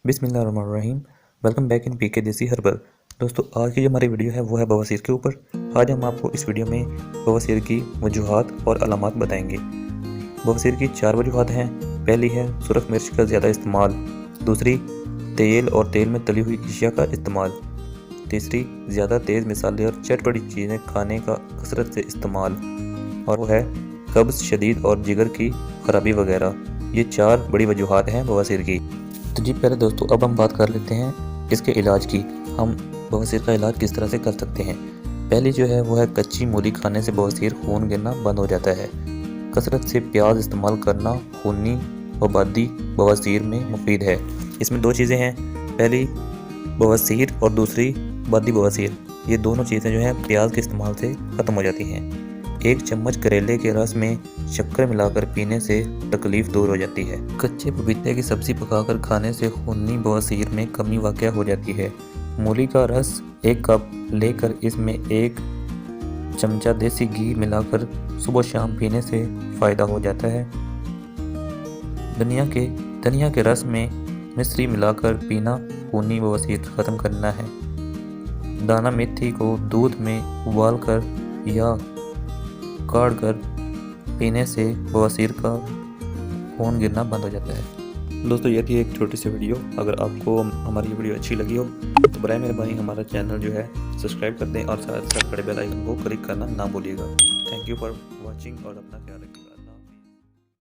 बिस्मिल्लाहिर्रहमानिर्रहीम। Welcome back in पीके देसी herbal. दोस्तों, आज की जो हमारी वीडियो है वो है बवासीर के ऊपर। आज हम आपको इस वीडियो में बवासीर की वजूहात और अलामात बताएंगे। बवासीर की 4 वजूहात हैं। पहली है सुरख मिर्च का ज़्यादा इस्तेमाल, दूसरी तेल और तेल में तली हुई अशिया का इस्तेमाल, तीसरी ज़्यादा तेज़ मसाले और चटपटी चीज़ें खाने का कसरत से इस्तेमाल, और वो है कब्ज़ शदीद और जिगर की खराबी वगैरह। ये 4 बड़ी वजूहात हैं बवासीर की। तो जी पहले दोस्तों, अब हम बात कर लेते हैं इसके इलाज की। हम बवासीर का इलाज किस तरह से कर सकते हैं। पहली जो है वो है कच्ची मूली खाने से बवासीर खून गिरना बंद हो जाता है। कसरत से प्याज इस्तेमाल करना खूनी वबादी बवासीर में मुफीद है। इसमें 2 चीज़ें हैं, पहली बवासीर और दूसरी बादी बवासीर। ये दोनों चीज़ें जो हैं प्याज के इस्तेमाल से ख़त्म हो जाती हैं। 1 चम्मच करेले के रस में शक्कर मिलाकर पीने से तकलीफ दूर हो जाती है। कच्चे पपीते की सब्ज़ी पकाकर खाने से खूनी बवासीर में कमी वाक़या हो जाती है। मूली का रस 1 कप लेकर इसमें 1 चमचा देसी घी मिलाकर सुबह शाम पीने से फ़ायदा हो जाता है। धनिया के रस में मिश्री मिलाकर पीना खूनी बवासीर ख़त्म करना है। दाना मेथी को दूध में उबालकर या काढ़ कर पीने से बवासीर का खून गिरना बंद हो जाता है। दोस्तों, ये थी एक छोटी सी वीडियो। अगर आपको हमारी वीडियो अच्छी लगी हो तो बराए मेहरबानी हमारा चैनल जो है सब्सक्राइब कर दें और साथ साथ बड़े बेल आइकन को क्लिक करना ना भूलिएगा। थैंक यू फॉर वॉचिंग और अपना ख्याल रखें।